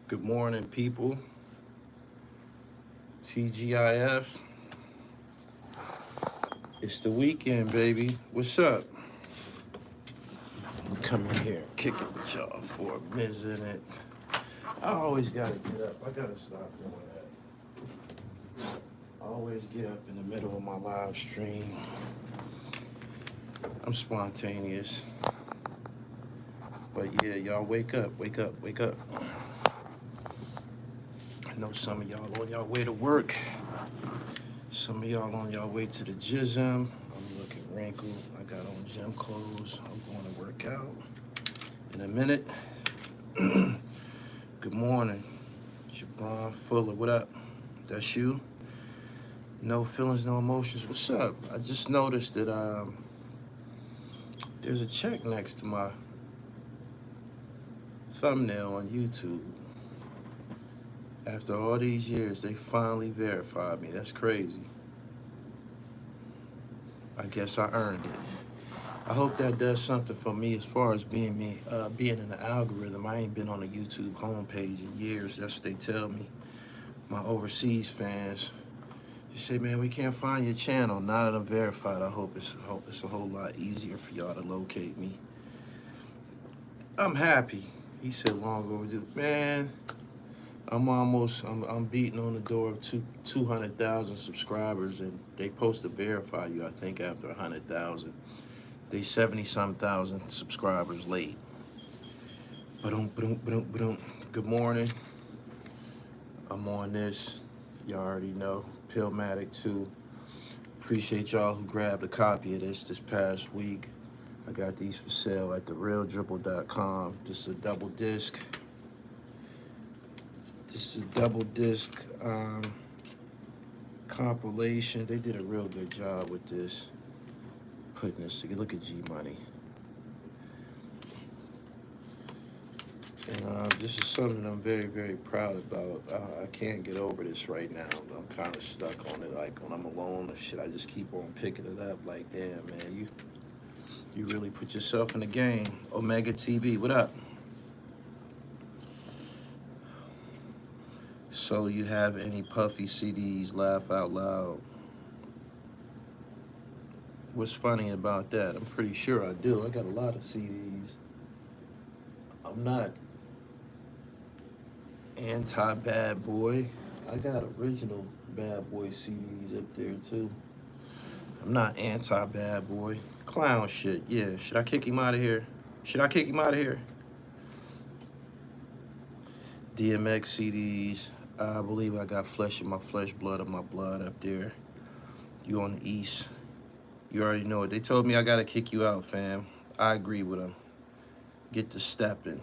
Good morning, people. TGIF. It's the weekend, baby. What's up? I'm coming here and kick it with y'all for a minute. I always gotta get up. I gotta stop doing that. I always get up in the middle of my live stream. I'm spontaneous. But yeah, y'all wake up, wake up, wake up. I know some of y'all on y'all way to work. Some of y'all on y'all way to the gym. I'm looking wrinkled. I got on gym clothes. I'm going to work out in a minute. Good morning. Jabron Fuller, what up? That's you? No feelings, no emotions. What's up? I just noticed that there's a check next to my thumbnail on YouTube. After all these years, they finally verified me. That's crazy. I guess I earned it. I hope that does something for me as far as being in the algorithm. I ain't been on the YouTube homepage in years. That's what they tell me. My overseas fans, they say, man, we can't find your channel. Now that I'm verified, I hope it's a whole lot easier for y'all to locate me. I'm happy. He said long overdue. Man, I'm beating on the door of 200,000 subscribers, and they supposed to verify you, I think, after 100,000. They 70-some thousand subscribers late. Good morning. I'm on this. Y'all already know. PILLMATIC 2. Appreciate y'all who grabbed a copy of this past week. I got these for sale at THRU.com. This is a double disc. This is a double disc compilation. They did a real good job with this. Putting this together. Look at G Money. And this is something I'm very, very proud about. I can't get over this right now. I'm kind of stuck on it. Like when I'm alone or shit, I just keep on picking it up. Like, damn, man, you really put yourself in the game. Omega TV, what up? So you have any Puffy CDs? Laugh out loud. What's funny about that? I'm pretty sure I do. I got a lot of CDs. I'm not anti-Bad Boy. I got original Bad Boy CDs up there too. I'm not anti-Bad Boy. Clown shit, yeah. Should I kick him out of here? Should I kick him out of here? DMX CDs. I believe I got Flesh in my flesh, blood in my blood up there. You on the East. You already know it. They told me I gotta kick you out, fam. I agree with them. Get to stepping.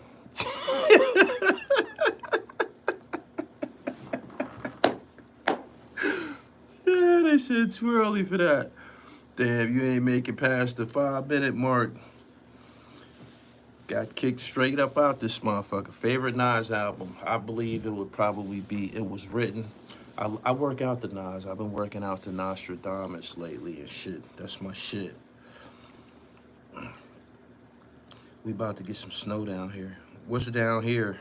Yeah, they said too early for that. Damn, you ain't make it past the 5-minute mark. Got kicked straight up out this motherfucker. Favorite Nas album? I believe it would probably be It Was Written. I work out the Nas. I've been working out the Nostradamus lately and shit. That's my shit. We about to get some snow down here. What's down here?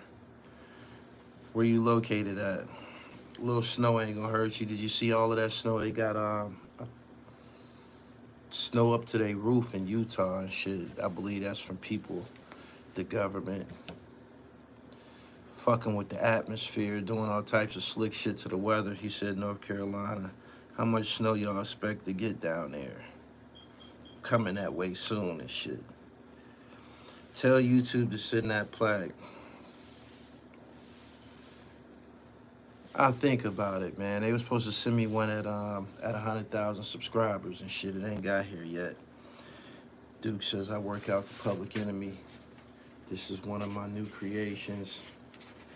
Where you located at? A little snow ain't gonna hurt you. Did you see all of that snow? They got snow up to their roof in Utah and shit. I believe that's from people, the government, fucking with the atmosphere, doing all types of slick shit to the weather. He said, North Carolina, how much snow y'all expect to get down there? Coming that way soon and shit. Tell YouTube to send that plaque. I'll think about it, man. They were supposed to send me one at 100,000 subscribers and shit. It ain't got here yet. Duke says I work out the Public Enemy. This is one of my new creations.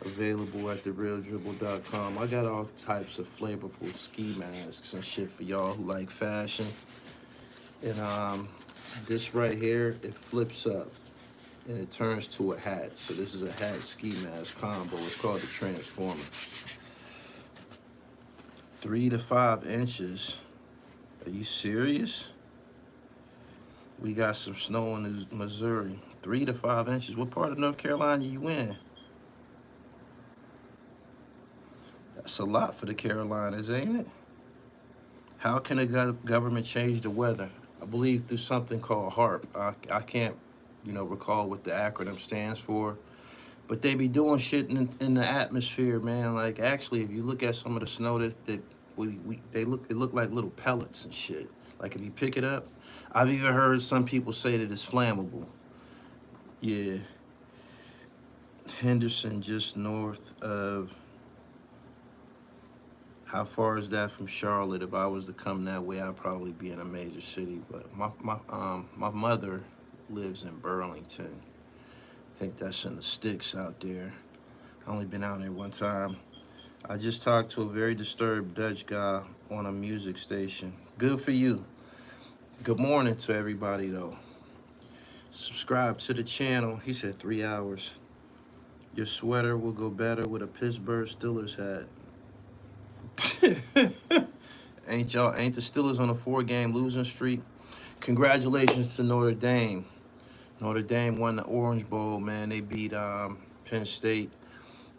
Available at therealdribble.com. I got all types of flavorful ski masks and shit for y'all who like fashion. And this right here, it flips up and it turns to a hat. So this is a hat ski mask combo. It's called the Transformer. 3 to 5 inches. Are you serious? We got some snow in Missouri. 3 to 5 inches. What part of North Carolina you in? That's a lot for the Carolinas, ain't it? How can a government change the weather? I believe through something called HARP. I can't, recall what the acronym stands for. But they be doing shit in the atmosphere, man. Like actually, if you look at some of the snow that it look like little pellets and shit. Like if you pick it up, I've even heard some people say that it's flammable. Yeah, Henderson, just north of. How far is that from Charlotte? If I was to come that way, I'd probably be in a major city. But my mother lives in Burlington. I think that's in the sticks out there. I only been out there one time. I just talked to a very disturbed Dutch guy on a music station. Good for you. Good morning to everybody though. Subscribe to the channel. He said 3 hours. Your sweater will go better with a Pittsburgh Steelers hat. Ain't the Steelers on a 4-game losing streak? Congratulations to Notre Dame. Notre Dame won the Orange Bowl, man. They beat Penn State.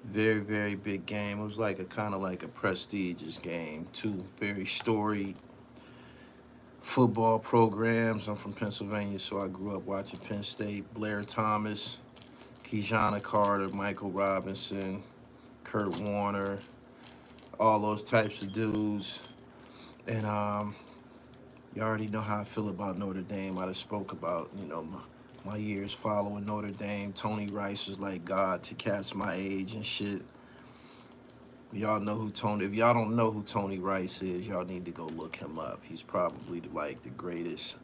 Very, very big game. It was like a kind of like a prestigious game. Two very storied football programs. I'm from Pennsylvania, so I grew up watching Penn State. Blair Thomas, Keyjana Carter, Michael Robinson, Kurt Warner, all those types of dudes. And you already know how I feel about Notre Dame. I just spoke about, my years following Notre Dame. Tony Rice is like God to cats my age and shit. Y'all know who Tony. If y'all don't know who Tony Rice is, y'all need to go look him up. He's probably like the greatest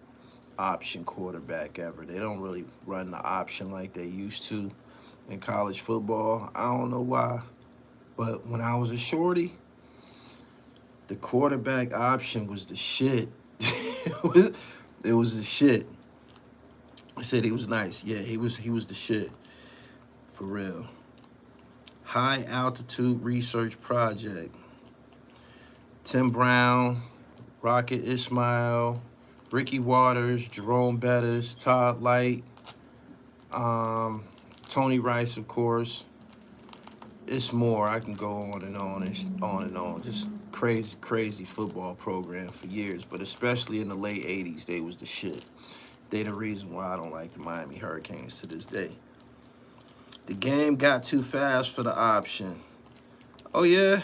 option quarterback ever. They don't really run the option like they used to in college football. I don't know why, but when I was a shorty, the quarterback option was the shit. it was the shit. I said he was nice. Yeah, he was the shit. For real. High Altitude Research Project. Tim Brown, Rocket Ismail, Ricky Waters, Jerome Bettis, Todd Light, Tony Rice, of course. It's more. I can go on and on and on and on. Just crazy, crazy football program for years, but especially in the late 80s, they was the shit. They the reason why I don't like the Miami Hurricanes to this day. The game got too fast for the option. Oh, yeah?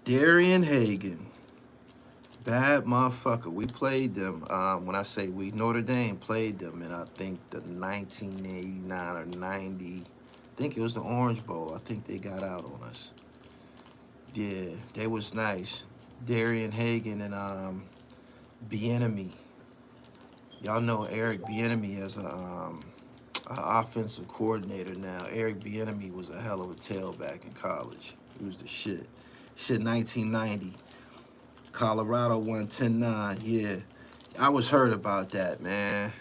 Darian Hagan. Bad motherfucker. We played them. When I say we, Notre Dame played them in, I think, the 1989 or 90. I think it was the Orange Bowl. I think they got out on us. Yeah, they was nice. Darian Hagan and Bieniemy. Y'all know Eric Bieniemy as a offensive coordinator now. Eric Bieniemy was a hell of a tailback in college. He was the shit. Shit, 1990. Colorado won 10-9. Yeah, I was heard about that, man.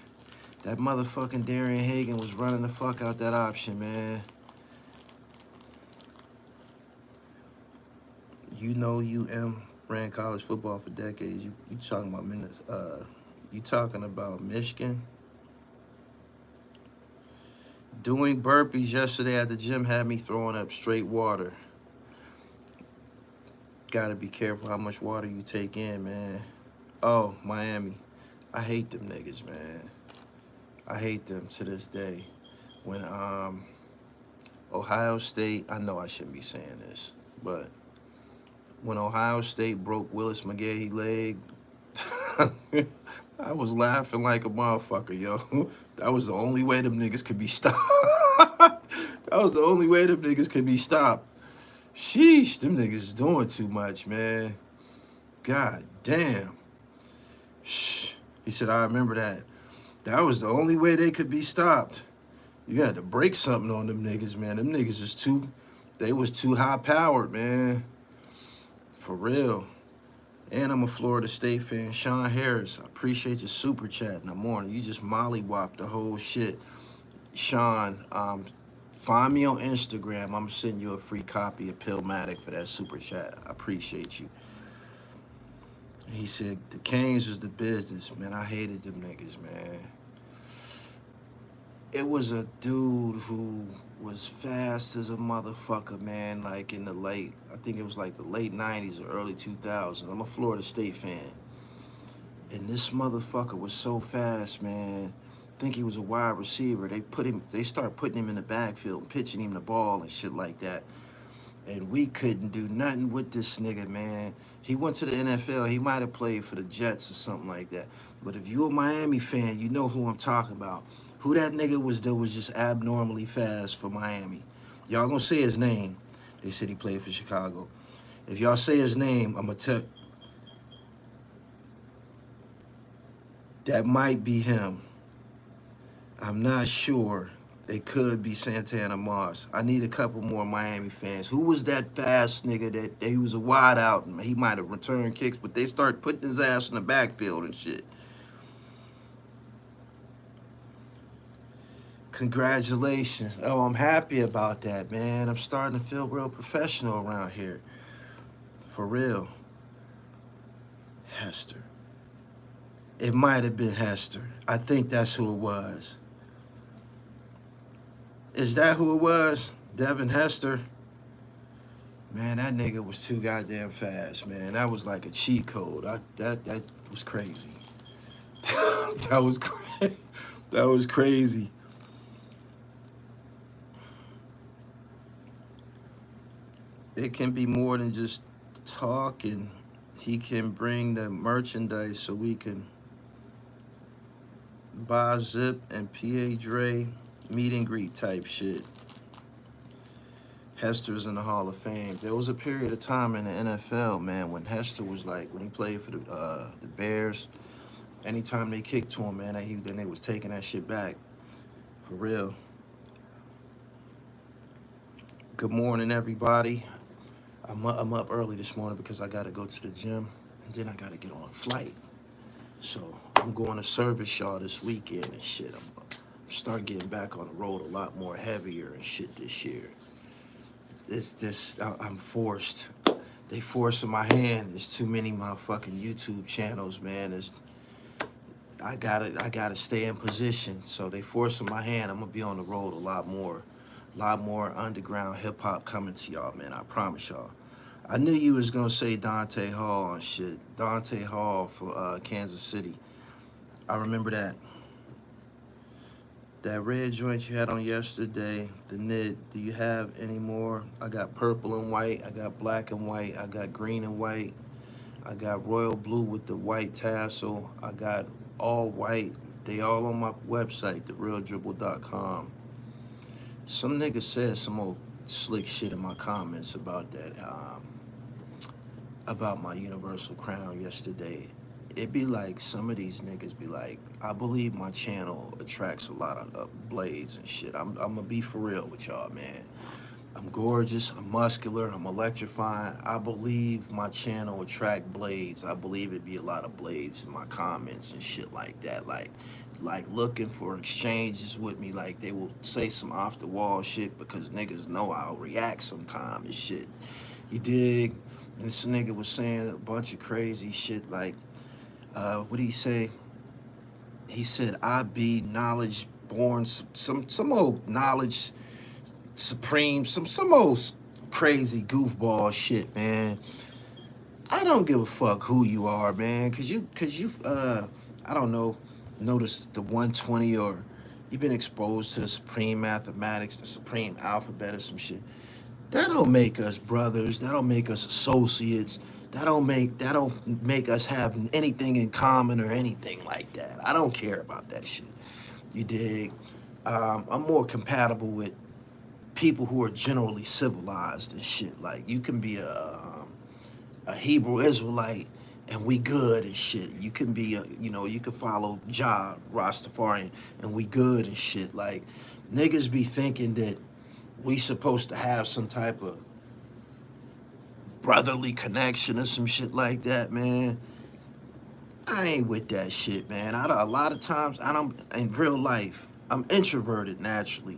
That motherfucking Darian Hagan was running the fuck out that option, man. UM ran college football for decades. You talking about minutes? You talking about Michigan? Doing burpees yesterday at the gym had me throwing up straight water. Gotta be careful how much water you take in, man. Oh, Miami. I hate them niggas, man. I hate them to this day. When Ohio State, I know I shouldn't be saying this, but when Ohio State broke Willis McGahee leg, I was laughing like a motherfucker, yo. That was the only way them niggas could be stopped. That was the only way them niggas could be stopped. Sheesh, them niggas is doing too much, man. God damn. Shh. He said, I remember that. That was the only way they could be stopped. You had to break something on them niggas, man. Them niggas was too high-powered, man. For real. And I'm a Florida State fan. Sean Harris, I appreciate your super chat in the morning. You just mollywopped the whole shit. Sean, find me on Instagram. I'm going to send you a free copy of PILLMATIC for that super chat. I appreciate you. He said, the Canes was the business, man. I hated them niggas, man. It was a dude who was fast as a motherfucker, man. Like in the late, I think it was like the late '90s or early 2000s. I'm a Florida State fan, and this motherfucker was so fast, man. I think he was a wide receiver. They start putting him in the backfield, pitching him the ball and shit like that. And we couldn't do nothing with this nigga, man. He went to the NFL. He might have played for the Jets or something like that. But if you're a Miami fan, you know who I'm talking about. Who that nigga was that was just abnormally fast for Miami. Y'all gonna say his name. They said he played for Chicago. If y'all say his name, I'm gonna tell. That might be him. I'm not sure. It could be Santana Moss. I need a couple more Miami fans. Who was that fast nigga that he was a wide out? He might have returned kicks, but they start putting his ass in the backfield and shit. Congratulations. Oh, I'm happy about that, man. I'm starting to feel real professional around here. For real. Hester. It might have been Hester. I think that's who it was. Is that who it was? Devin Hester? Man, that nigga was too goddamn fast, man. That was like a cheat code. That was crazy. that was crazy. That was crazy. It can be more than just talking. He can bring the merchandise so we can buy Zip and PA Dre meet and greet type shit. Hester's in the Hall of Fame. There was a period of time in the NFL, man, when Hester was like, when he played for the Bears, anytime they kicked to him, man, then they was taking that shit back. For real. Good morning, everybody. I'm up early this morning because I got to go to the gym, and then I got to get on a flight. So I'm going to service y'all this weekend and shit. I'm start getting back on the road a lot more heavier and shit this year. I'm forced. They forcing my hand. There's too many motherfucking YouTube channels, man. I gotta stay in position. So they forcing my hand. I'm gonna be on the road a lot more underground hip hop coming to y'all, man. I promise y'all. I knew you was gonna say Dante Hall and shit. Dante Hall for Kansas City. I remember that. That red joint you had on yesterday, the knit, do you have any more? I got purple and white, I got black and white, I got green and white, I got royal blue with the white tassel, I got all white. They all on my website, therealdribble.com. Some nigga said some old slick shit in my comments about that, about my universal crown yesterday. It be like some of these niggas be like, I believe my channel attracts a lot of blades and shit. I'm gonna be for real with y'all, man. I'm gorgeous, I'm muscular, I'm electrifying. I believe my channel attract blades. I believe it be a lot of blades in my comments and shit like that. Like looking for exchanges with me. Like they will say some off the wall shit because niggas know I'll react sometime and shit. You dig? And this nigga was saying a bunch of crazy shit like, what did he say? He said, I be knowledge born, some old knowledge supreme, some old crazy goofball shit, man. I don't give a fuck who you are, man, cause you I don't know, notice the 120 or you've been exposed to the supreme mathematics, the supreme alphabet or some shit. That don't make us brothers. That don't make us associates. That don't make us have anything in common or anything like that. I don't care about that shit. You dig? I'm more compatible with people who are generally civilized and shit. Like you can be a Hebrew Israelite and we good and shit. You can be you can follow Jah Rastafarian and we good and shit. Like niggas be thinking that we supposed to have some type of brotherly connection or some shit like that, man. I ain't with that shit, man. A lot of times, in real life, I'm introverted naturally.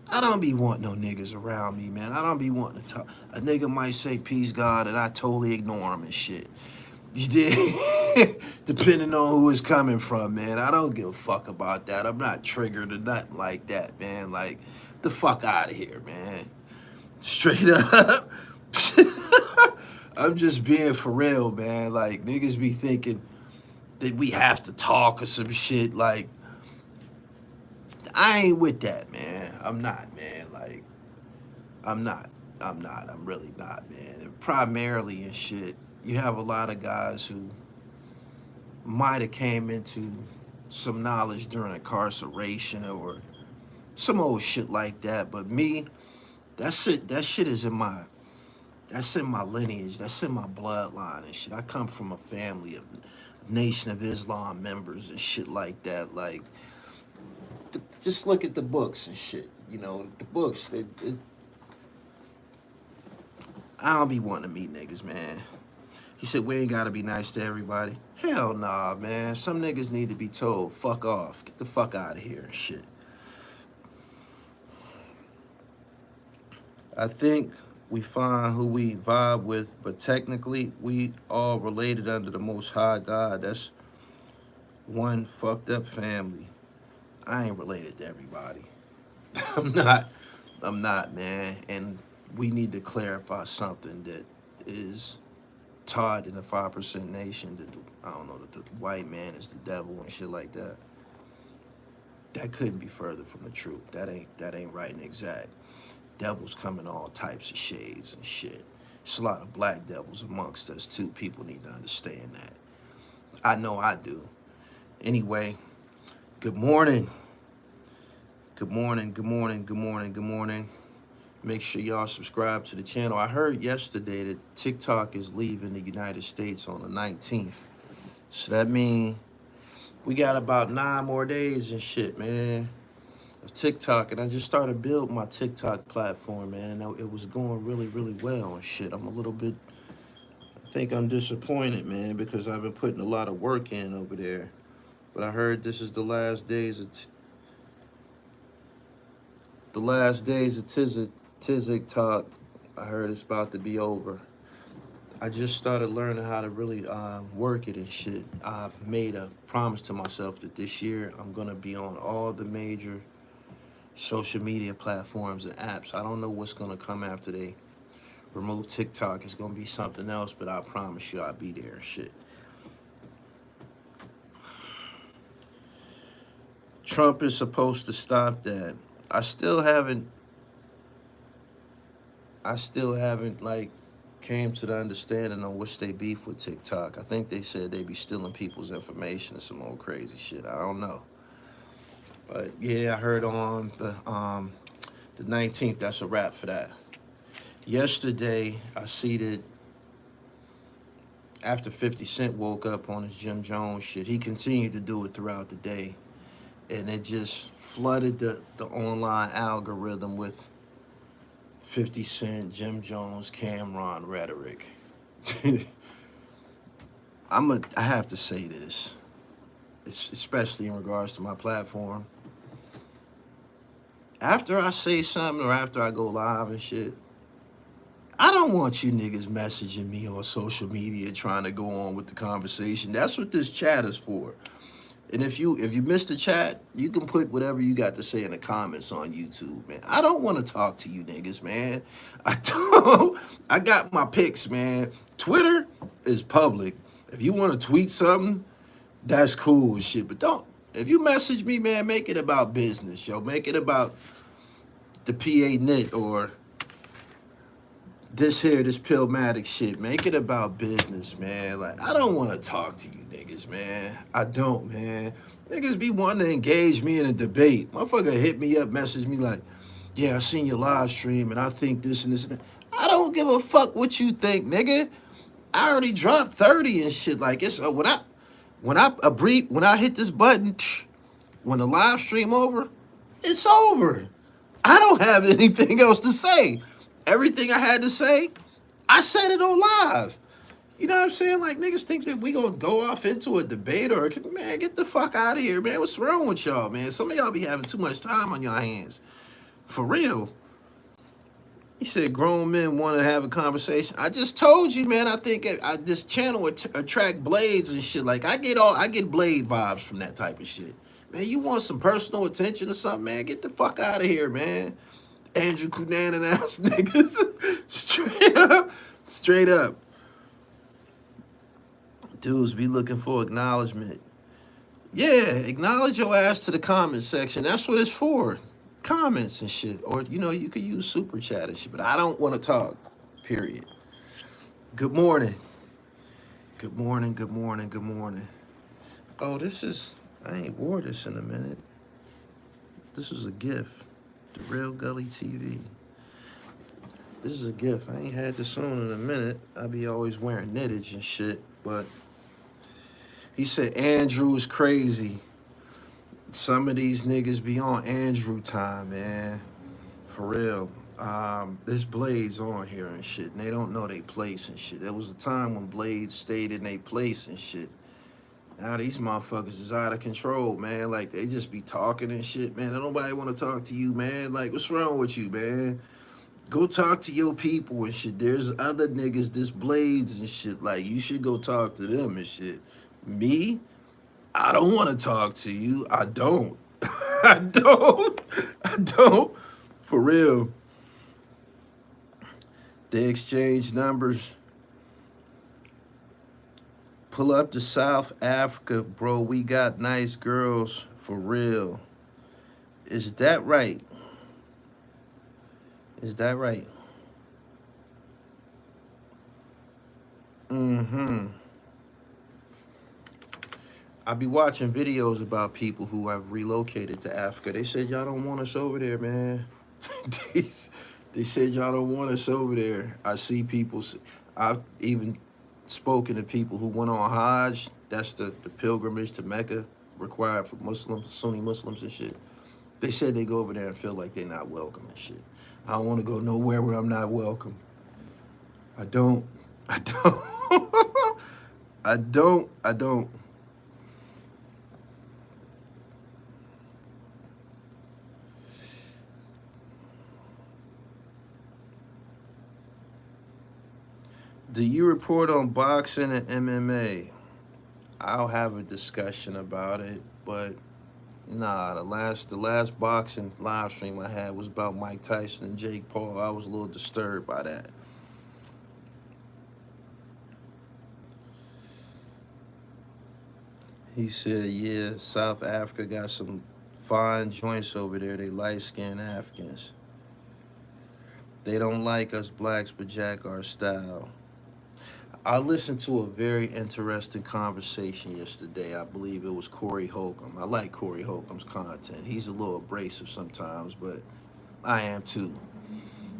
I don't be wanting no niggas around me, man. I don't be wanting to talk. A nigga might say peace God and I totally ignore him and shit. You did? Depending on who it's coming from, man. I don't give a fuck about that. I'm not triggered or nothing like that, man. Like, the fuck out of here, man. Straight up. I'm just being for real, man. Like, niggas be thinking that we have to talk or some shit. Like, I ain't with that, man. I'm not, man. Like, I'm not. I'm really not, man. And primarily and shit, you have a lot of guys who might have came into some knowledge during incarceration or some old shit like that. But me, that shit is that's in my lineage. That's in my bloodline and shit. I come from a family of Nation of Islam members and shit like that. Like, just look at the books and shit. You know, the books. I don't be wanting to meet niggas, man. He said, we ain't gotta be nice to everybody. Hell nah, man. Some niggas need to be told, fuck off. Get the fuck out of here and shit. I think we find who we vibe with, but technically, we all related under the Most High God. That's one fucked up family. I ain't related to everybody. I'm not, man. And we need to clarify something that is taught in the 5% nation that I don't know, that the white man is the devil and shit like that. That couldn't be further from the truth. That ain't right and exact. Devils come in all types of shades and shit. There's a lot of black devils amongst us too. People need to understand that. I know I do. Anyway, good morning. Good morning, good morning, good morning, good morning. Make sure y'all subscribe to the channel. I heard yesterday that TikTok is leaving the United States on the 19th. So that means we got about 9 more days and shit, man, of TikTok. And I just started building my TikTok platform, man. And it was going really, really well and shit. I'm a little bit, I think I'm disappointed, man, because I've been putting a lot of work in over there. But I heard this is the last days of TikTok. I heard it's about to be over. I just started learning how to really work it and shit. I've made a promise to myself that this year I'm gonna be on all the major social media platforms and apps. I don't know what's gonna come after they remove TikTok. It's gonna be something else, but I promise you I'll be there and shit. Trump is supposed to stop that. I still haven't like came to the understanding on what's they beef with TikTok. I think they said they be stealing people's information and some old crazy shit. I don't know. But yeah, I heard on the 19th, that's a wrap for that. Yesterday, I see that after 50 Cent woke up on his Jim Jones shit, he continued to do it throughout the day. And it just flooded the online algorithm with 50 Cent, Jim Jones, Cameron rhetoric. I have to say this, it's especially in regards to my platform. After I say something or after I go live and shit, I don't want you niggas messaging me on social media trying to go on with the conversation. That's what this chat is for. And if you missed the chat, you can put whatever you got to say in the comments on YouTube, man. I don't want to talk to you niggas, man. I don't. I got my picks, man. Twitter is public. If you want to tweet something, that's cool and shit. But don't. If you message me, man, make it about business, yo. Make it about the PA knit or this PILLMATIC shit. Make it about business, man. Like, I don't want to talk to you niggas, man. I don't, man. Niggas be wanting to engage me in a debate. Motherfucker hit me up, message me like, yeah, I seen your live stream and I think this and this and that. I don't give a fuck what you think, nigga. I already dropped 30 and shit. Like, it's when I hit this button, when the live stream over, it's over. I don't have anything else to say. Everything I had to say, I said it on live. You know what I'm saying? Like, niggas think that we gonna go off into a debate or, man, get the fuck out of here, man. What's wrong with y'all, man? Some of y'all be having too much time on your hands. For real. He said grown men want to have a conversation. I just told you, man. I think this channel attract blades and shit. Like I get blade vibes from that type of shit. Man, you want some personal attention or something, man? Get the fuck out of here, man. Andrew Cunanan ass niggas. Straight up. Straight up. Dudes be looking for acknowledgement. Yeah, acknowledge your ass to the comment section. That's what it's for. Comments and shit. Or, you know, you could use super chat and shit. But I don't want to talk. Period. Good morning. Good morning, good morning, good morning. Oh, this is... I ain't wore this in a minute. This is a gift. The Real Gully TV. This is a gift. I ain't had this on in a minute. I be always wearing knittage and shit. But he said Andrew's crazy. Some of these niggas be on Andrew time, man. For real. There's blades on here and shit, and they don't know they place and shit. There was a time when blades stayed in their place and shit. Now these motherfuckers is out of control, man. Like, they just be talking and shit, man. Don't nobody want to talk to you, man. Like, what's wrong with you, man? Go talk to your people and shit. There's other niggas, this blades and shit. Like, you should go talk to them and shit. Me? I don't want to talk to you. I don't. I don't. I don't. For real. They exchange numbers. Pull up to South Africa, bro. We got nice girls. For real. Is that right? Is that right? Mm-hmm. I be watching videos about people who have relocated to Africa. They said, y'all don't want us over there, man. They said, y'all don't want us over there. I see people, I've even spoken to people who went on Hajj. That's the pilgrimage to Mecca required for Muslims, Sunni Muslims and shit. They said they go over there and feel like they're not welcome and shit. I don't want to go nowhere where I'm not welcome. I don't. I don't. Do you report on boxing and MMA? I'll have a discussion about it, but nah, the last boxing live stream I had was about Mike Tyson and Jake Paul. I was a little disturbed by that. He said, yeah, South Africa got some fine joints over there. They light-skinned Africans. They don't like us blacks, but jack our style. I listened to a very interesting conversation yesterday. I believe it was Corey Holcomb. I like Corey Holcomb's content. He's a little abrasive sometimes, but I am too.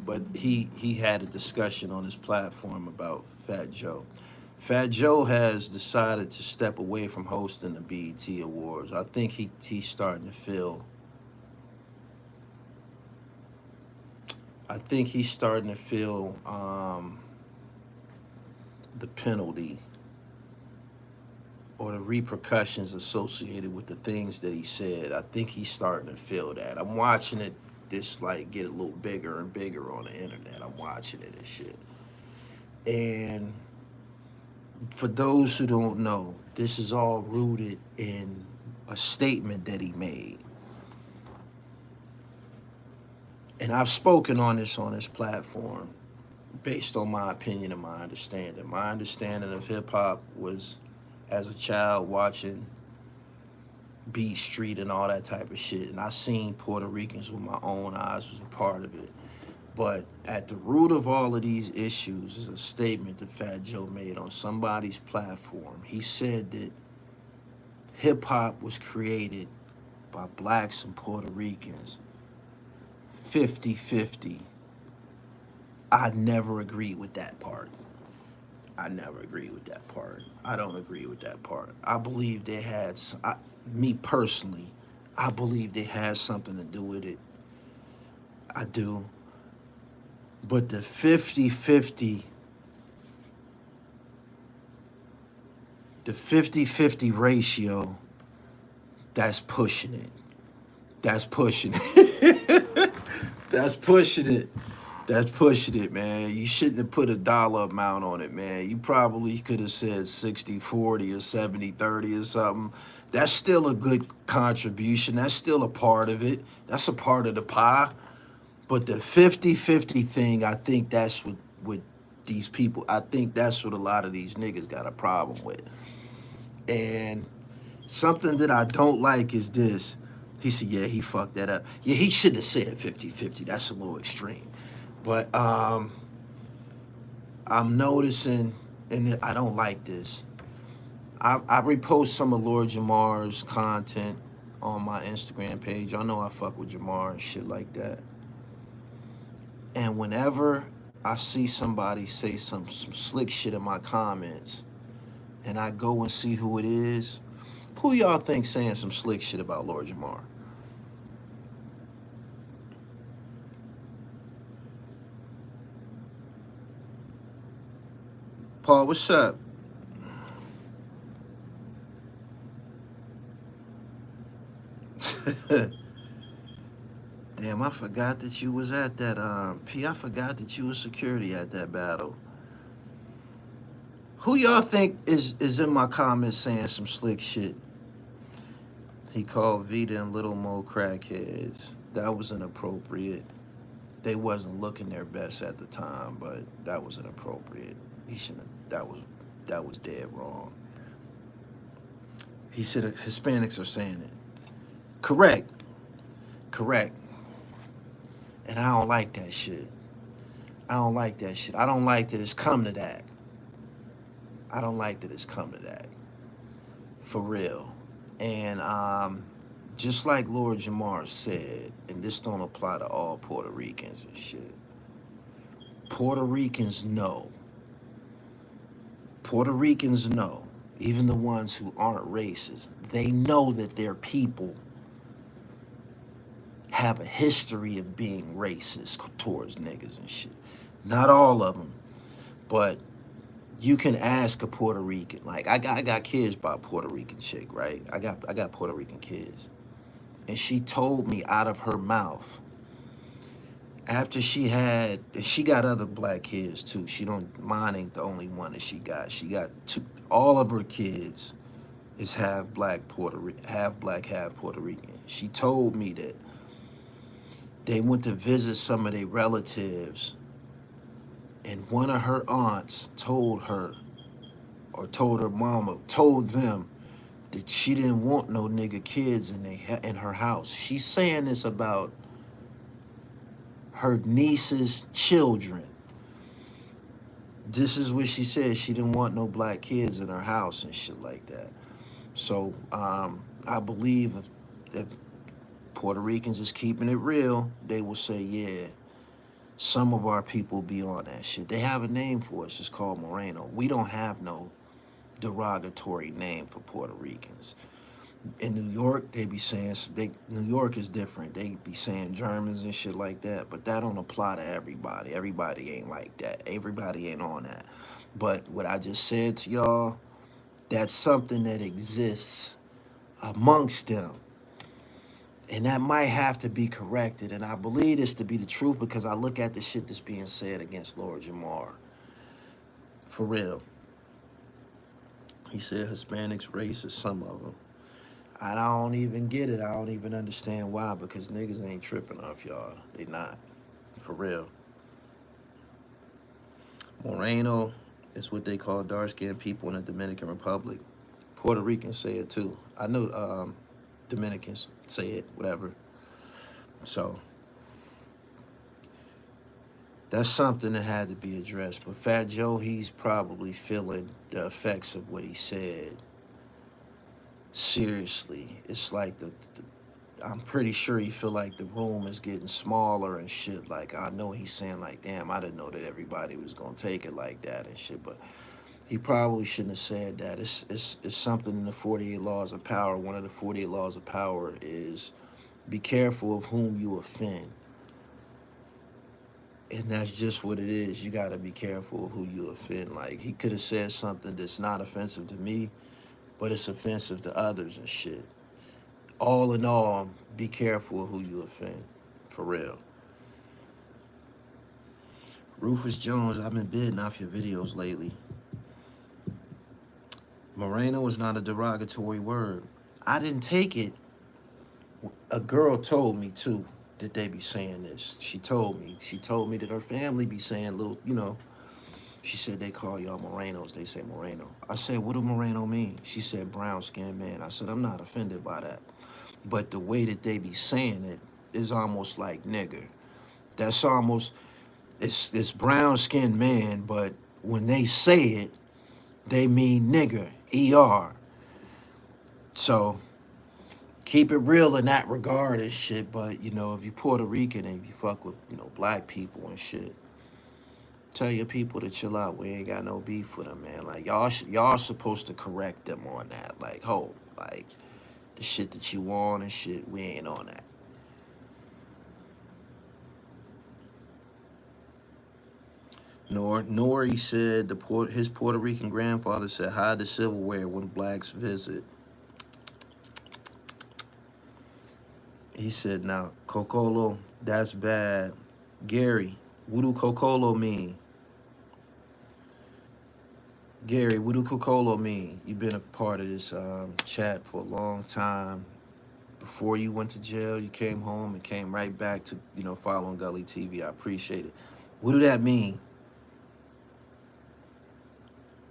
But he had a discussion on his platform about Fat Joe. Fat Joe has decided to step away from hosting the BET Awards. I think he's starting to feel... the penalty or the repercussions associated with the things that he said. I think he's starting to feel that. I'm watching it like get a little bigger and bigger on the internet. I'm watching it and shit. And for those who don't know, this is all rooted in a statement that he made. And I've spoken on this platform based on my opinion and my understanding. My understanding of hip-hop was as a child watching Beat Street and all that type of shit. And I seen Puerto Ricans with my own eyes, was a part of it. But at the root of all of these issues is a statement that Fat Joe made on somebody's platform. He said that hip-hop was created by blacks and Puerto Ricans 50-50. I never agreed with that part. I never agreed with that part. I don't agree with that part. I believe they had, me personally, I believe they had something to do with it. I do. But the 50-50, the 50-50 ratio, that's pushing it. That's pushing it. That's pushing it. That's pushing it, man. You shouldn't have put a dollar amount on it, man. You probably could have said 60-40 or 70-30 or something. That's still a good contribution. That's still a part of it. That's a part of the pie. But the 50-50 thing, I think that's what these people, I think that's what a lot of these niggas got a problem with. And something that I don't like is this. He said, yeah, he fucked that up. Yeah, he should have said 50-50. That's a little extreme. But I'm noticing, and I don't like this. I repost some of Lord Jamar's content on my Instagram page. I know I fuck with Jamar and shit like that. And whenever I see somebody say some slick shit in my comments, and I go and see who it is, who y'all think saying some slick shit about Lord Jamar? Paul, what's up? Damn, I forgot that you was at that, P, I forgot that you was security at that battle. Who y'all think is in my comments saying some slick shit? He called Vita and Little Mo crackheads. That was inappropriate. They wasn't looking their best at the time, but that was inappropriate. He shouldn't have, that was dead wrong. He said Hispanics are saying it. Correct. Correct. And I don't like that shit. I don't like that shit. I don't like that it's come to that. I don't like that it's come to that. For real. And just like Lord Jamar said, and this don't apply to all Puerto Ricans and shit. Puerto Ricans know. Puerto Ricans know, even the ones who aren't racist, they know that their people have a history of being racist towards niggas and shit. Not all of them, but you can ask a Puerto Rican. Like I got kids by a Puerto Rican chick, right? I got Puerto Rican kids, and she told me out of her mouth after she got other black kids too. She don't mine ain't the only one that she got. She got two. All of her kids is half black, half black, half Puerto Rican. She told me that they went to visit some of their relatives, and one of her aunts told her, or told her mama, told them that she didn't want no nigga kids in her house. She's saying this about her niece's children. This is what she said. She didn't want no black kids in her house and shit like that. So I believe if Puerto Ricans is keeping it real, they will say, yeah, some of our people be on that shit. They have a name for us. It's called Moreno. We don't have no derogatory name for Puerto Ricans. In New York, they be saying, New York is different. They be saying Germans and shit like that, but that don't apply to everybody. Everybody ain't like that. Everybody ain't on that. But what I just said to y'all, that's something that exists amongst them. And that might have to be corrected. And I believe this to be the truth because I look at the shit that's being said against Lord Jamar. For real. He said Hispanics racist, some of them. I don't even get it. I don't even understand why, because niggas ain't tripping off y'all. They not. For real. Moreno is what they call dark-skinned people in the Dominican Republic. Puerto Ricans say it too. I know Dominicans say it, whatever. So that's something that had to be addressed. But Fat Joe, he's probably feeling the effects of what he said. Seriously, it's like I'm pretty sure he feel like the room is getting smaller and shit. Like I know he's saying like, damn, I didn't know that everybody was gonna take it like that and shit. But he probably shouldn't have said that. It's something in the 48 laws of power. One of the 48 laws of power is be careful of whom you offend. And that's just what it is. You gotta be careful of who you offend. Like he could have said something that's not offensive to me, but it's offensive to others and shit. All in all, be careful of who you offend. For real. Rufus Jones, I've been bidding off your videos lately. Moreno is not a derogatory word. I didn't take it. A girl told me too that they be saying this. She told me. She told me that her family be saying little, you know. She said they call y'all Morenos. They say Moreno. I said, what do Moreno mean? She said brown skinned man. I said, I'm not offended by that. But the way that they be saying it is almost like nigger. That's almost, it's brown skinned man, but when they say it, they mean nigger, ER. So keep it real in that regard and shit. But, you know, if you Puerto Rican and you fuck with, you know, black people and shit, tell your people to chill out. We ain't got no beef with them, man. Like, y'all supposed to correct them on that. Like, like, the shit that you want and shit, we ain't on that. Nori said his Puerto Rican grandfather said, hide the silverware when blacks visit. He said, now, Cocolo, that's bad. Gary, what do Cocolo mean? Gary, what do Cocolo mean? You've been a part of this chat for a long time. Before you went to jail, you came home and came right back to, you know, following Gully TV. I appreciate it. What do that mean?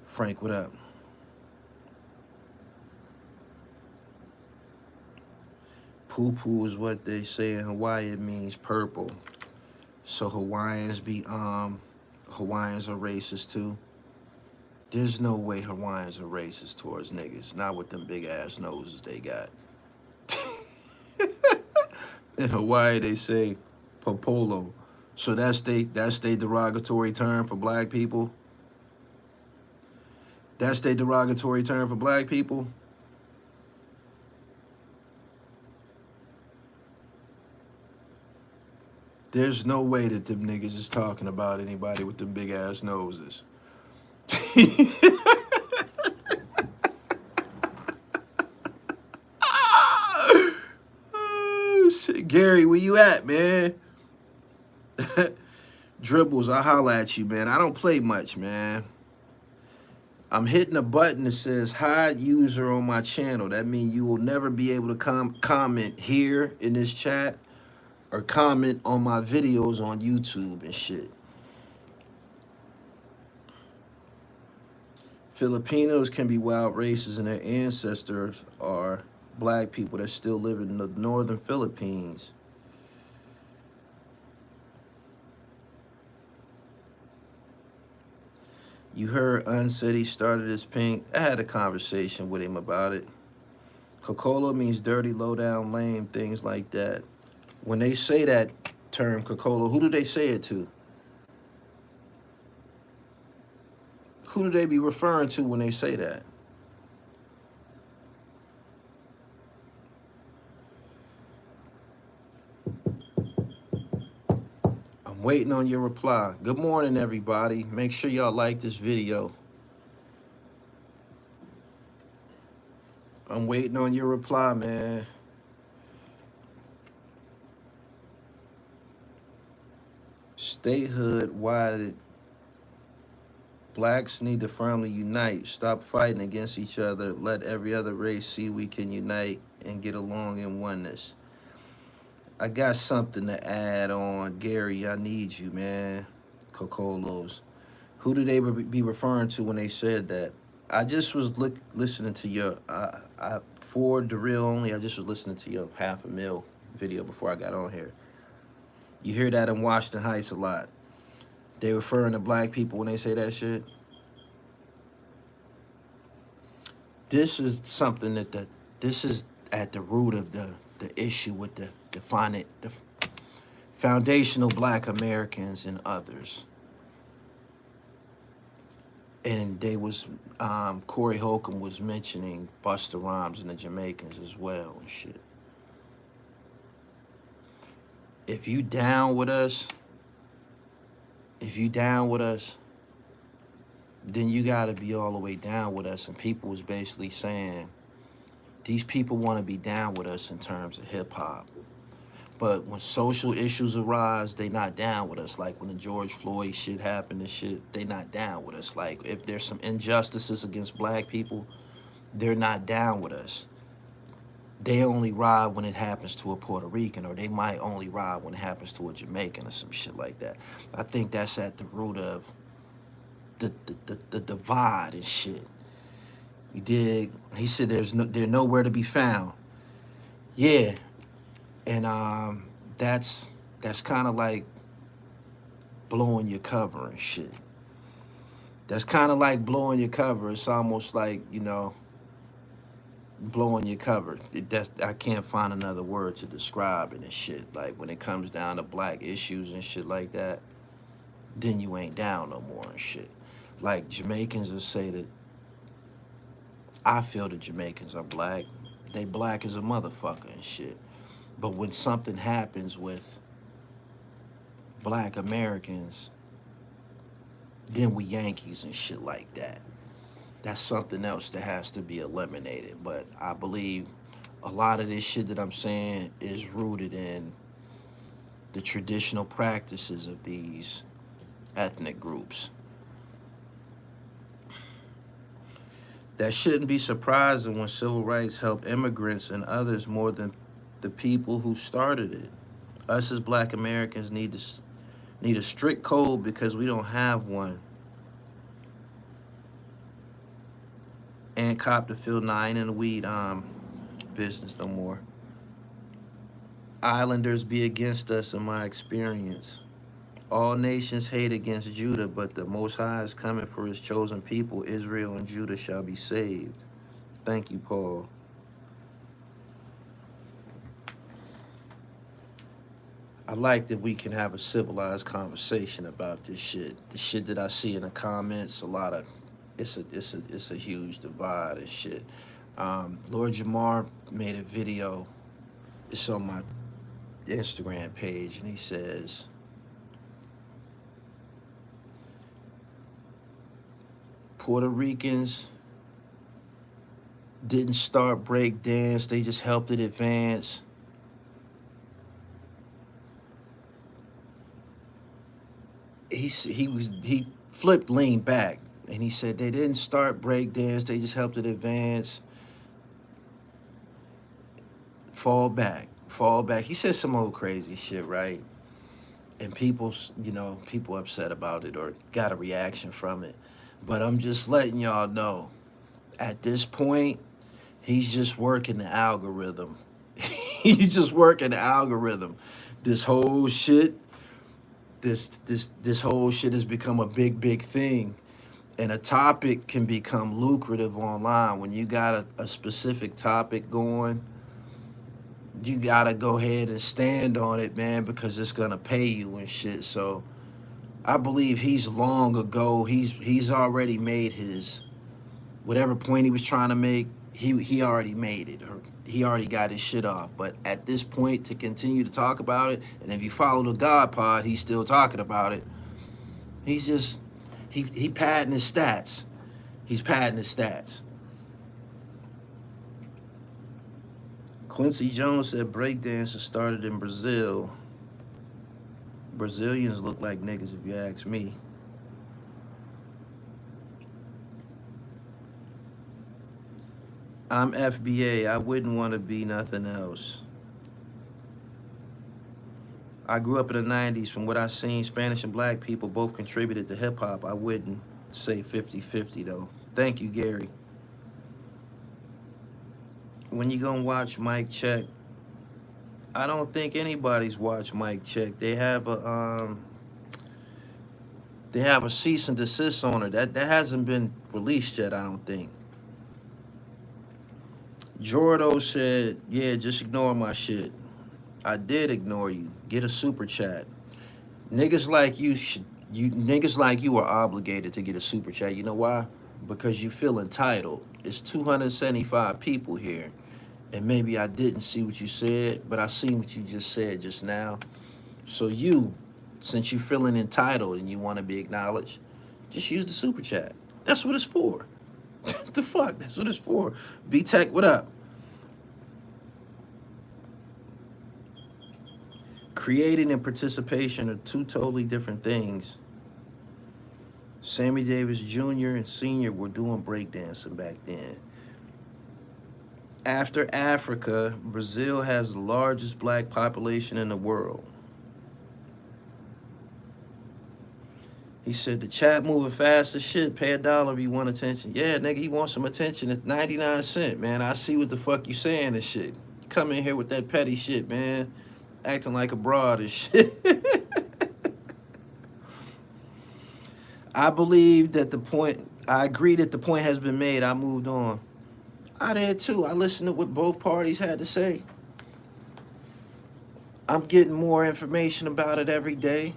Frank, what up? Poo-poo is what they say in Hawaii. It means purple. So Hawaiians are racist too. There's no way Hawaiians are racist towards niggas. Not with them big ass noses they got. In Hawaii they say popolo. So that's they derogatory term for black people. That's their derogatory term for black people. There's no way that them niggas is talking about anybody with them big ass noses. Shit, Gary, where you at, man? Dribbles, I holla at you, man. I don't play much, man. I'm hitting a button that says hide user on my channel. That means you will never be able to comment here in this chat or comment on my videos on YouTube and shit. Filipinos can be wild races and their ancestors are black people that still live in the northern Philippines. You heard Un said he started as pink. I had a conversation with him about it. Cocolo means dirty, low down, lame, things like that. When they say that term, Cocolo, who do they say it to? Who do they be referring to when they say that? I'm waiting on your reply. Good morning, everybody. Make sure y'all like this video. I'm waiting on your reply, man. Statehood, why did blacks need to firmly unite, stop fighting against each other, let every other race see we can unite and get along in oneness. I got something to add on. Gary, I need you, man. Cocolos. Who do they be referring to when they said that? I just was listening to your, for the real only, I just was listening to your 500,000 video before I got on here. You hear that in Washington Heights a lot. They referring to black people when they say that shit. This is something this is at the root of the issue with the foundational black Americans and others. And they was, Corey Holcomb was mentioning Busta Rhymes and the Jamaicans as well and shit. If you down with us, then you gotta be all the way down with us. And people was basically saying, these people wanna be down with us in terms of hip hop. But when social issues arise, they not down with us. Like when the George Floyd shit happened and shit, they not down with us. Like if there's some injustices against black people, they're not down with us. They only ride when it happens to a Puerto Rican, or they might only ride when it happens to a Jamaican or some shit like that. I think that's at the root of the divide and shit. You dig? He said they're nowhere to be found. Yeah, and that's kind of like blowing your cover and shit. That's kind of like blowing your cover. It's almost like, you know, blowing your cover. I can't find another word to describe it and shit. Like when it comes down to black issues and shit like that, then you ain't down no more and shit. Like Jamaicans will say that I feel the Jamaicans are black. They black as a motherfucker and shit. But when something happens with black Americans, then we Yankees and shit like that. That's something else that has to be eliminated. But I believe a lot of this shit that I'm saying is rooted in the traditional practices of these ethnic groups. That shouldn't be surprising when civil rights help immigrants and others more than the people who started it. Us as black Americans need a strict code because we don't have one. And cop to feel nine in the weed business no more. Islanders be against us in my experience. All nations hate against Judah, but the Most High is coming for his chosen people. Israel and Judah shall be saved. Thank you, Paul. I like that we can have a civilized conversation about this shit. The shit that I see in the comments, it's a huge divide and shit. Lord Jamar made a video. It's on my Instagram page, and he says, Puerto Ricans didn't start break dance, they just helped it advance. He flipped, leaned back, and he said they didn't start break dance, they just helped it advance. Fall back. He said some old crazy shit, right? And people upset about it or got a reaction from it. But I'm just letting y'all know, at this point, he's just working the algorithm. He's just working the algorithm. This whole shit, this whole shit has become a big thing. And a topic can become lucrative online. When you got a specific topic going, you gotta go ahead and stand on it, man, because it's gonna pay you and shit. So I believe he's long ago, he's already made his, whatever point he was trying to make, he already made it, or he already got his shit off. But at this point, to continue to talk about it, and if you follow the God Pod, he's still talking about it. He's just, he padding his stats. He's padding his stats. Quincy Jones said breakdancing started in Brazil. Brazilians look like niggas if you ask me. I'm FBA. I wouldn't want to be nothing else. I grew up in the 90s. From what I've seen, Spanish and black people both contributed to hip-hop. I wouldn't say 50-50, though. Thank you, Gary. When you gonna watch Mike Check? I don't think anybody's watched Mike Check. They have a cease and desist on it. That hasn't been released yet, I don't think. Jordo said, yeah, just ignore my shit. I did ignore you. Get a super chat. Niggas like you are obligated to get a super chat. You know why? Because you feel entitled. It's 275 people here. And maybe I didn't see what you said, but I seen what you just said just now. So you, since you're feeling entitled and you want to be acknowledged, just use the super chat. That's what it's for. The fuck? That's what it's for. B-Tech, what up? Creating and participation are two totally different things. Sammy Davis Jr. and Sr. were doing breakdancing back then. After Africa, Brazil has the largest black population in the world. He said, the chat moving fast as shit. Pay $1 if you want attention. Yeah, nigga, you want some attention. It's 99 cents, man. I see what the fuck you saying and shit. You come in here with that petty shit, man. Acting like a broad and shit. I believe that I agree that the point has been made. I moved on. I did too. I listened to what both parties had to say. I'm getting more information about it every day.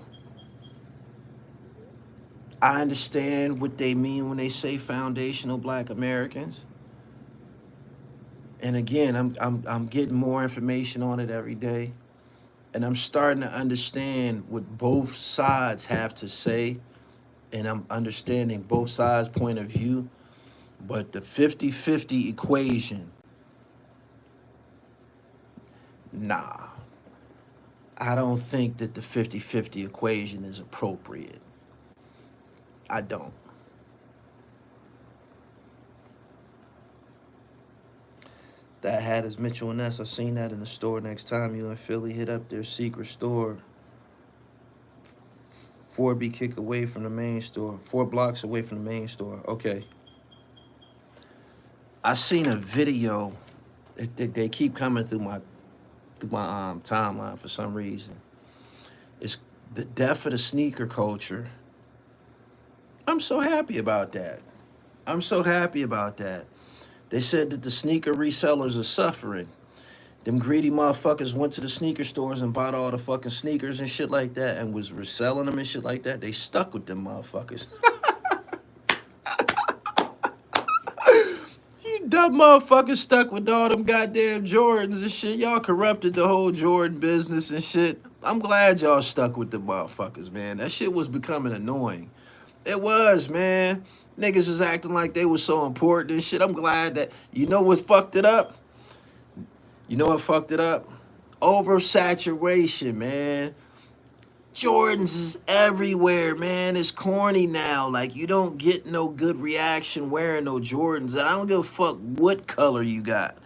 I understand what they mean when they say foundational black Americans. And again, I'm getting more information on it every day. And I'm starting to understand what both sides have to say. And I'm understanding both sides' point of view. But the 50-50 equation, nah. I don't think that the 50-50 equation is appropriate. I don't. That hat is Mitchell & Ness. I seen that in the store. Next time you in Philly, hit up their secret store. 4B kick away from the main store. 4 blocks away from the main store. Okay. I seen a video. They keep coming through my timeline for some reason. It's the death of the sneaker culture. I'm so happy about that. I'm so happy about that. They said that the sneaker resellers are suffering. Them greedy motherfuckers went to the sneaker stores and bought all the fucking sneakers and shit like that and was reselling them and shit like that. They stuck with them motherfuckers. You dumb motherfuckers stuck with all them goddamn Jordans and shit. Y'all corrupted the whole Jordan business and shit. I'm glad y'all stuck with the motherfuckers, man. That shit was becoming annoying. It was, man. Niggas was acting like they was so important and shit. I'm glad that, you know what fucked it up? You know what fucked it up? Oversaturation, man. Jordans is everywhere, man. It's corny now. Like, you don't get no good reaction wearing no Jordans. And I don't give a fuck what color you got.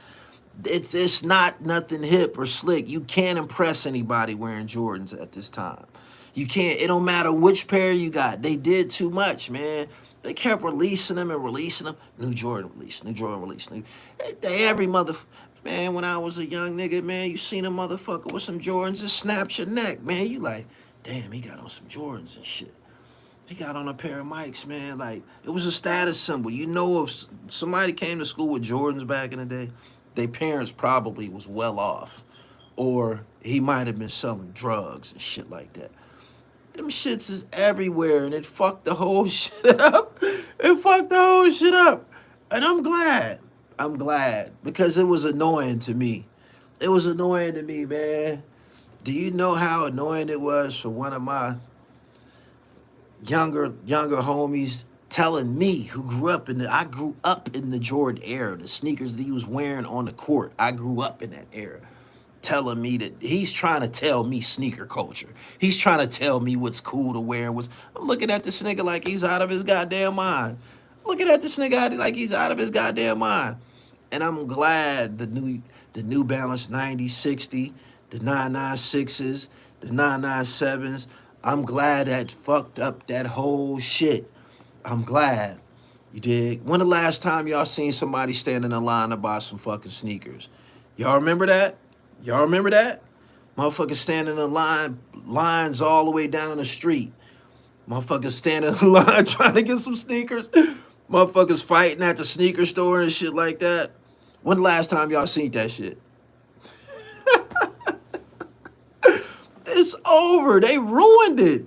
It's not nothing hip or slick. You can't impress anybody wearing Jordans at this time. You can't. It don't matter which pair you got. They did too much, man. They kept releasing them and releasing them. New Jordan release, new Jordan release. Every man, when I was a young nigga, man, you seen a motherfucker with some Jordans and snapped your neck, man. You like, damn, he got on some Jordans and shit. He got on a pair of Mikes, man. Like, it was a status symbol. You know, if somebody came to school with Jordans back in the day, their parents probably was well off. Or he might have been selling drugs and shit like that. Them shits is everywhere, and it fucked the whole shit up. It fucked the whole shit up. And I'm glad. I'm glad. Because it was annoying to me. It was annoying to me, man. Do you know how annoying it was for one of my younger homies telling me who I grew up in the Jordan era, the sneakers that he was wearing on the court. I grew up in that era. Telling me that he's trying to tell me sneaker culture. He's trying to tell me what's cool to wear. I'm looking at this nigga like he's out of his goddamn mind. Looking at this nigga like he's out of his goddamn mind. And I'm glad the New Balance 9060, the 996s, the 997s, I'm glad that fucked up that whole shit. I'm glad. You dig? When the last time y'all seen somebody stand in a line to buy some fucking sneakers? Y'all remember that? Y'all remember that? Motherfuckers standing in lines all the way down the street. Motherfuckers standing in line trying to get some sneakers. Motherfuckers fighting at the sneaker store and shit like that. When the last time y'all seen that shit? It's over. They ruined it.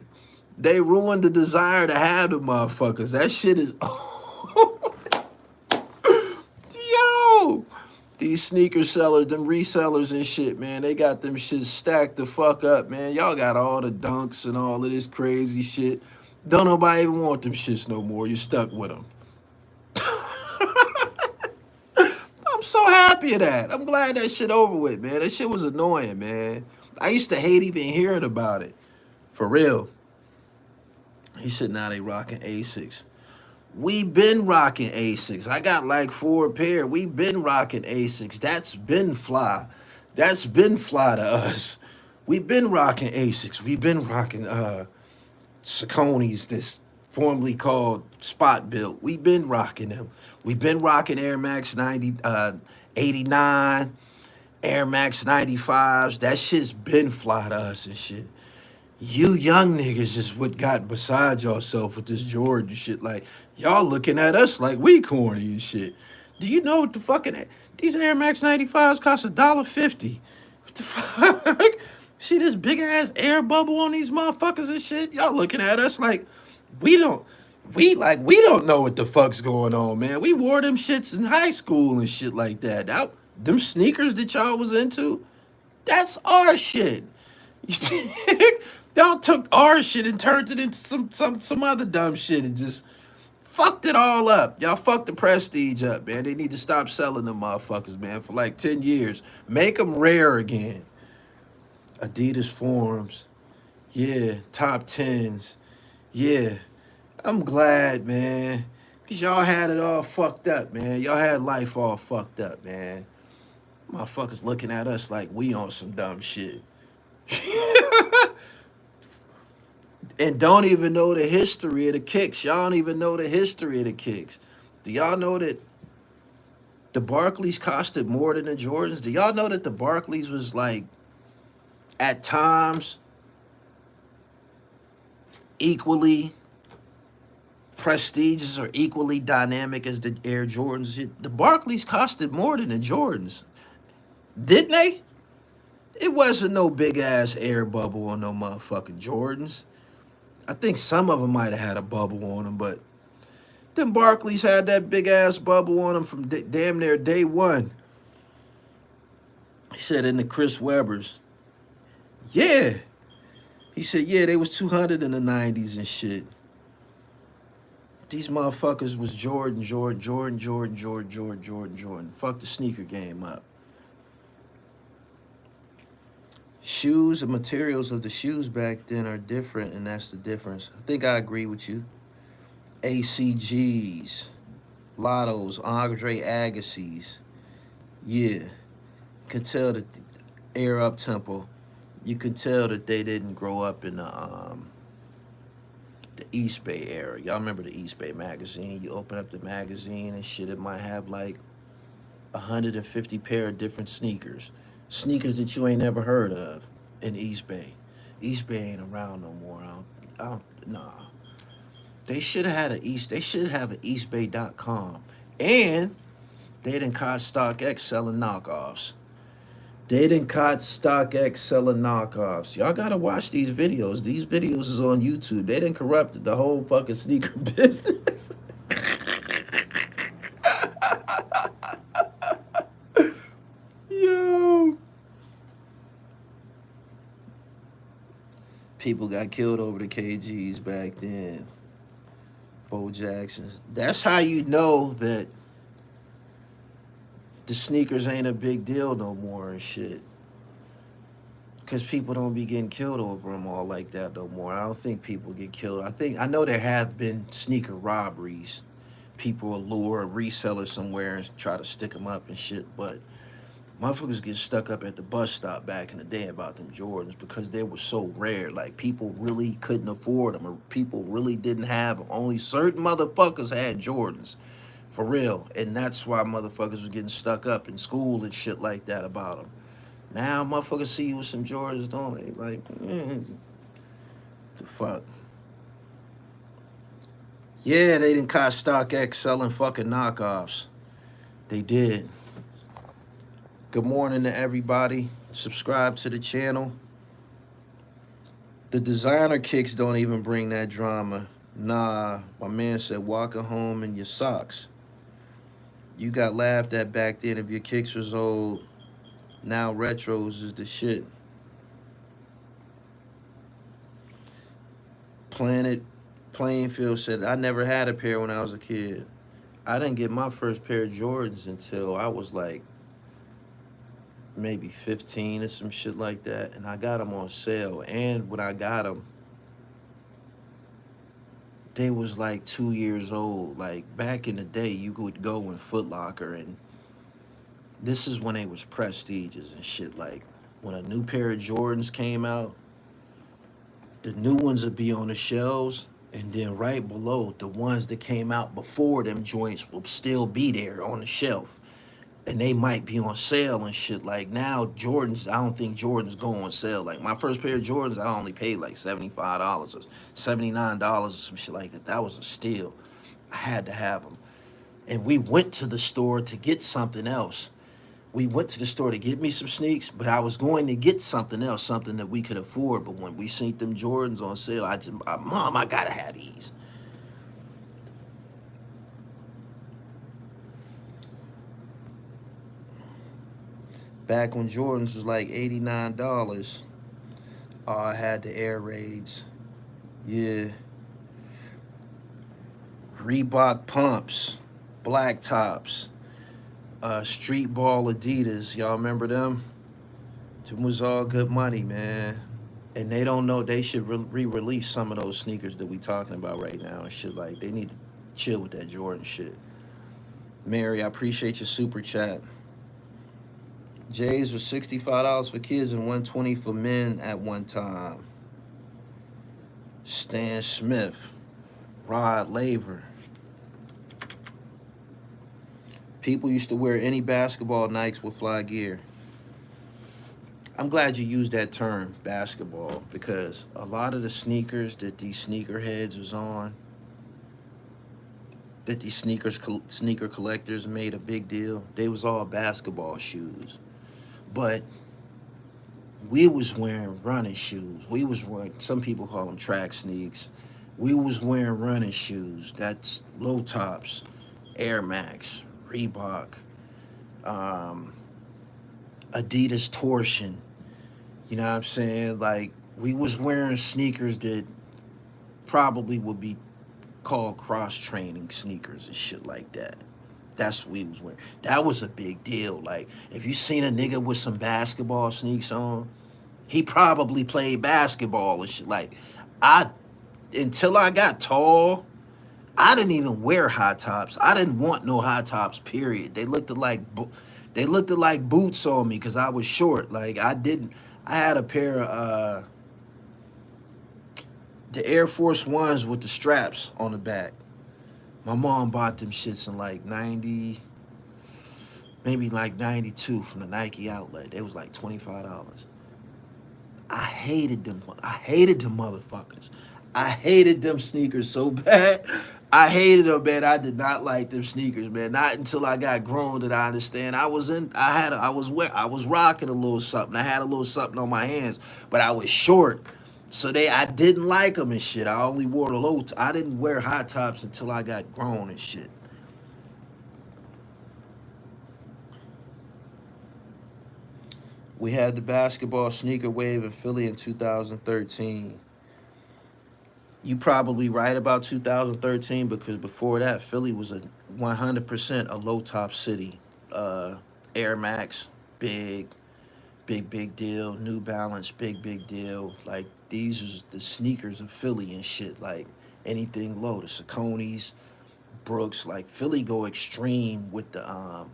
They ruined the desire to have the motherfuckers. That shit is Yo! These sneaker sellers, them resellers and shit, man, they got them shit stacked the fuck up, man. Y'all got all the dunks and all of this crazy shit. Don't nobody even want them shits no more. You're stuck with them. I'm so happy of that. I'm glad that shit over with, man. That shit was annoying, man. I used to hate even hearing about it. For real. He said, now they rocking Asics. We been rocking Asics. I got like 4 pair. We been rocking Asics. That's been fly. That's been fly to us. We been rocking Asics. We been rocking Saucony's, this formerly called Spot Built. We been rocking them. We been rocking Air Max 89, Air Max 95s. That shit's been fly to us and shit. You young niggas is what got beside yourself with this Jordan shit. Like, y'all looking at us like we corny and shit. Do you know what the fucking... These Air Max 95s cost $1.50. What the fuck? See this big ass air bubble on these motherfuckers and shit? Y'all looking at us like we don't... we don't know what the fuck's going on, man. We wore them shits in high school and shit like that. Them sneakers that y'all was into, that's our shit. Y'all took our shit and turned it into some other dumb shit and just fucked it all up. Y'all fucked the prestige up, man. They need to stop selling them motherfuckers, man, for like 10 years. Make them rare again. Adidas forums. Yeah. Top 10s. Yeah. I'm glad, man. Because y'all had it all fucked up, man. Y'all had life all fucked up, man. Motherfuckers looking at us like we on some dumb shit. And don't even know the history of the kicks. Y'all don't even know the history of the kicks. Do y'all know that the Barclays costed more than the Jordans? Do y'all know that the Barclays was like, at times, equally prestigious or equally dynamic as the Air Jordans? The Barclays costed more than the Jordans. Didn't they? It wasn't no big ass air bubble on no motherfucking Jordans. I think some of them might have had a bubble on them, but them Barclays had that big ass bubble on them from damn near day one. He said in the Chris Webbers. Yeah. He said, yeah, they was 200 in the 90s and shit. These motherfuckers was Jordan. Fuck the sneaker game up. Shoes and materials of the shoes back then are different, and that's the difference. I think I agree with you. ACGs, Lottos, Andre Agassi's. Yeah. You can tell that the Air Up Tempo, you can tell that they didn't grow up in the East Bay era. Y'all remember the East Bay magazine? You open up the magazine and shit, it might have like 150 pair of different sneakers. Sneakers that you ain't never heard of in East Bay. East Bay ain't around no more. Nah. They should have an eastbay.com. And they didn't caught StockX selling knockoffs. Y'all gotta watch these videos. These videos is on YouTube. They done corrupted the whole fucking sneaker business. Yo. People got killed over the KGs back then. Bo Jackson's. That's how you know that the sneakers ain't a big deal no more and shit. Because people don't be getting killed over them all like that no more. I don't think people get killed. I know there have been sneaker robberies. People will lure a reseller somewhere and try to stick them up and shit, but motherfuckers get stuck up at the bus stop back in the day about them Jordans because they were so rare. Like, people really couldn't afford them, or people really didn't have them. Only certain motherfuckers had Jordans, for real. And that's why motherfuckers was getting stuck up in school and shit like that about them. Now motherfuckers see you with some Jordans, don't they? Like, the fuck? Yeah, they didn't caught StockX selling fucking knockoffs. They did. Good morning to everybody. Subscribe to the channel. The designer kicks don't even bring that drama. Nah, my man said walking home in your socks. You got laughed at back then if your kicks was old. Now retros is the shit. Planet Plainfield said, I never had a pair when I was a kid. I didn't get my first pair of Jordans until I was like maybe 15 or some shit like that, and I got them on sale. And when I got them, they was like 2 years old. Like back in the day, you could go in Foot Locker, and this is when they was prestiges and shit. Like when a new pair of Jordans came out, the new ones would be on the shelves, and then right below, the ones that came out before them joints will still be there on the shelf. And they might be on sale and shit. Like now, Jordans, I don't think Jordans go on sale. Like my first pair of Jordans, I only paid like $75 or $79 or some shit like that. That was a steal. I had to have them. And we went to the store to get something else. We went to the store to get me some sneaks, but I was going to get something else, something that we could afford. But when we seen them Jordans on sale, Mom, I gotta have these. Back when Jordans was like $89, I had the Air Raids. Yeah. Reebok pumps, black tops, street ball Adidas. Y'all remember them? Them was all good money, man. And they don't know, they should re-release some of those sneakers that we talking about right now and shit. Like they need to chill with that Jordan shit. Mary, I appreciate your super chat. J's was $65 for kids and $120 for men at one time. Stan Smith, Rod Laver. People used to wear any basketball Nikes with fly gear. I'm glad you used that term, basketball, because a lot of the sneakers that these sneakerheads was on, that these sneaker collectors made a big deal, they was all basketball shoes. But we was wearing running shoes. We was wearing, some people call them track sneaks. We was wearing running shoes. That's low tops, Air Max, Reebok, Adidas Torsion. You know what I'm saying? Like, we was wearing sneakers that probably would be called cross-training sneakers and shit like that. That's what we was wearing. That was a big deal. Like, if you seen a nigga with some basketball sneaks on, he probably played basketball and shit. Like, until I got tall, I didn't even wear high tops. I didn't want no high tops, period. They looked like boots on me because I was short. Like, I had a pair of the Air Force Ones with the straps on the back. My mom bought them shits in like 90, maybe like 92 from the Nike outlet. They was like $25. I hated them. I hated them motherfuckers. I hated them sneakers so bad. I hated them, man. I did not like them sneakers, man. Not until I got grown did I understand. I was rocking a little something. I had a little something on my hands, but I was short. So I didn't like them and shit. I only wore the low. I didn't wear high tops until I got grown and shit. We had the basketball sneaker wave in Philly in 2013. You probably right about 2013 because before that, Philly was a 100% a low top city. Air Max, big deal. New Balance, big deal. Like these was the sneakers of Philly and shit. Like anything low, the Sauconys, Brooks. Like Philly go extreme with the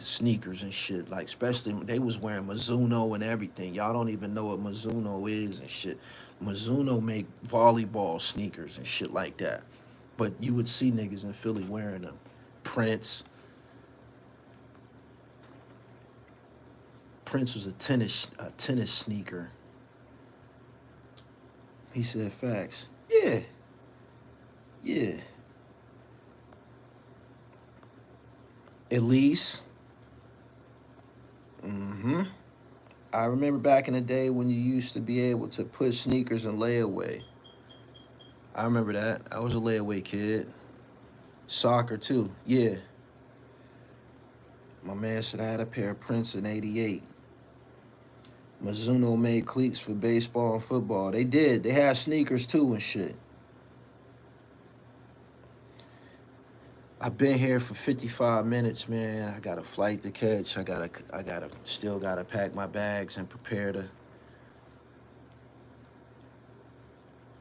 sneakers and shit. Like especially they was wearing Mizuno and everything. Y'all don't even know what Mizuno is and shit. Mizuno make volleyball sneakers and shit like that. But you would see niggas in Philly wearing them. Prince was a tennis sneaker. He said facts. Yeah. Elise. I remember back in the day when you used to be able to put sneakers in layaway. I remember that. I was a layaway kid. Soccer too. Yeah. My man said I had a pair of Prince in '88. Mizuno made cleats for baseball and football. They did. They had sneakers too and shit. I've been here for 55 minutes, man. I got a flight to catch. Still gotta pack my bags and prepare to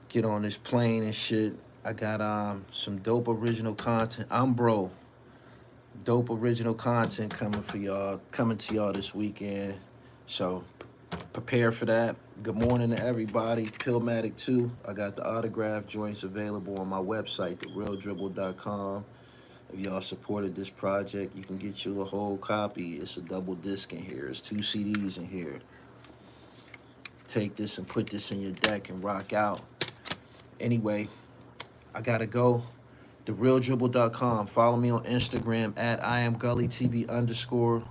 get on this plane and shit. I got some dope original content. Dope original content coming to y'all this weekend. So prepare for that. Good morning to everybody. PILLMATIC 2. I got the autograph joints available on my website, therealdribble.com. If y'all supported this project, you can get you a whole copy. It's a double disc in here. It's 2 CDs in here. Take this and put this in your deck and rock out. Anyway, I gotta go. TheRealDribble.com. Follow me on Instagram at IamGullyTV_.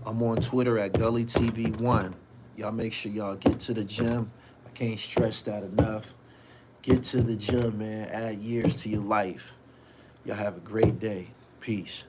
I'm on Twitter at GullyTV1. Y'all make sure y'all get to the gym. I can't stress that enough. Get to the gym, man. Add years to your life. Y'all have a great day. Peace.